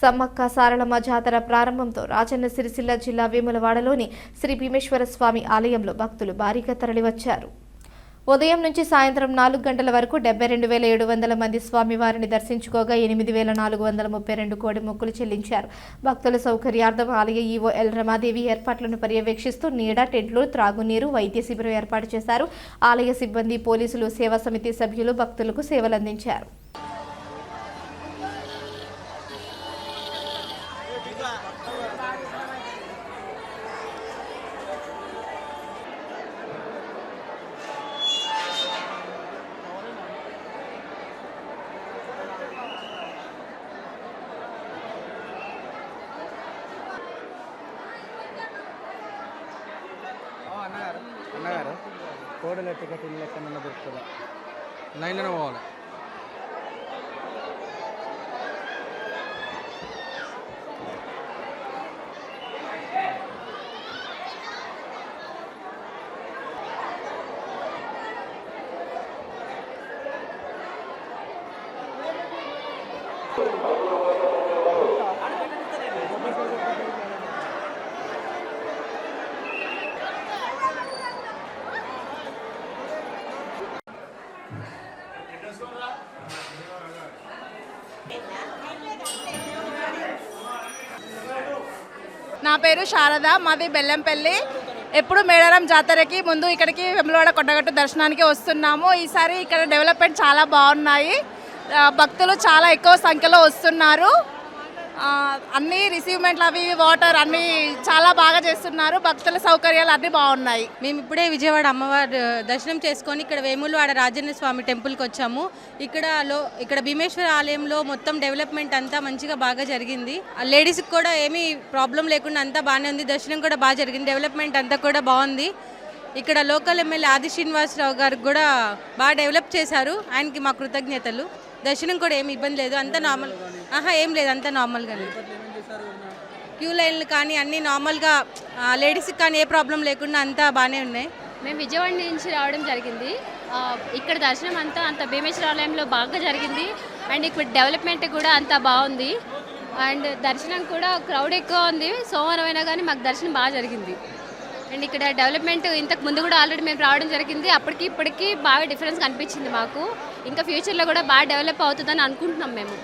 సమ్మక్క సారలమ్మ జాతర ప్రారంభంతో రాజన్న సిరిసిల్ల జిల్లా వేములవాడలోని శ్రీ భీమేశ్వర స్వామి ఆలయంలో భక్తులు భారీగా తరలివచ్చారు. ఉదయం నుంచి సాయంత్రం 4 గంటల వరకు 72,700 మంది స్వామివారిని దర్శించుకోగా 8,432 కోడి మొక్కులు చెల్లించారు. భక్తుల సౌకర్యార్థం ఆలయ ఈవో ఎల్ రమాదేవి ఏర్పాట్లను పర్యవేక్షిస్తూ నీడ, టెంట్లు, త్రాగునీరు, వైద్య శిబిరం ఏర్పాటు చేశారు. ఆలయ సిబ్బంది, పోలీసులు, సేవా సమితి సభ్యులు భక్తులకు సేవలందించారు. అన్నగారు కోడల టికెట్ ఇల్లు ఎక్కడన్నా దొరుకుతుందా? లైన్లోనే పోవాలి. నా పేరు శారద, మాది బెల్లంపల్లి. ఎప్పుడు మేడారం జాతరకి ముందు ఇక్కడికి వేములవాడ కొండగట్టు దర్శనానికి వస్తున్నాము. ఈసారి ఇక్కడ డెవలప్మెంట్ చాలా బాగున్నాయి. భక్తులు చాలా ఎక్కువ సంఖ్యలో వస్తున్నారు. అన్ని రిసీవ్మెంట్లు అవి వాటర్ అన్నీ చాలా బాగా చేస్తున్నారు. భక్తుల సౌకర్యాలు అన్నీ బాగున్నాయి. మేము ఇప్పుడే విజయవాడ అమ్మవారి దర్శనం చేసుకొని ఇక్కడ వేములవాడ రాజన్న స్వామి టెంపుల్కి వచ్చాము. ఇక్కడ భీమేశ్వర ఆలయంలో మొత్తం డెవలప్మెంట్ అంతా మంచిగా బాగా జరిగింది. లేడీస్కి కూడా ఏమీ ప్రాబ్లం లేకుండా అంతా బాగానే ఉంది. దర్శనం కూడా బాగా జరిగింది. డెవలప్మెంట్ అంతా కూడా బాగుంది. ఇక్కడ లోకల్ ఎమ్మెల్యే ఆది శ్రీనివాసరావు గారికి కూడా బాగా డెవలప్ చేశారు. ఆయనకి మా కృతజ్ఞతలు. దర్శనం కూడా ఏమి ఇబ్బంది లేదు, అంతా నార్మల్. ఏం లేదు, అంతా నార్మల్గానే. క్యూ లైన్లు కానీ అన్నీ నార్మల్గా, లేడీస్కి కానీ ఏ ప్రాబ్లం లేకుండా అంతా బాగానే ఉన్నాయి. మేము విజయవాడ నుంచి రావడం జరిగింది. ఇక్కడ దర్శనం అంత భీమేశ్వర ఆలయంలో బాగా జరిగింది. అండ్ ఇక్కడ డెవలప్మెంట్ కూడా అంతా బాగుంది. అండ్ దర్శనం కూడా క్రౌడ్ ఎక్కువ ఉంది. సోమవారం అయినా కానీ మాకు దర్శనం బాగా జరిగింది. అండ్ ఇక్కడ డెవలప్మెంట్ ఇంతకు ముందు కూడా ఆల్రెడీ మేము రావడం జరిగింది. అప్పటికి ఇప్పటికీ బాగా డిఫరెన్స్ కనిపించింది మాకు. ఇంకా ఫ్యూచర్లో కూడా బాగా డెవలప్ అవుతుందని అనుకుంటున్నాం మేము.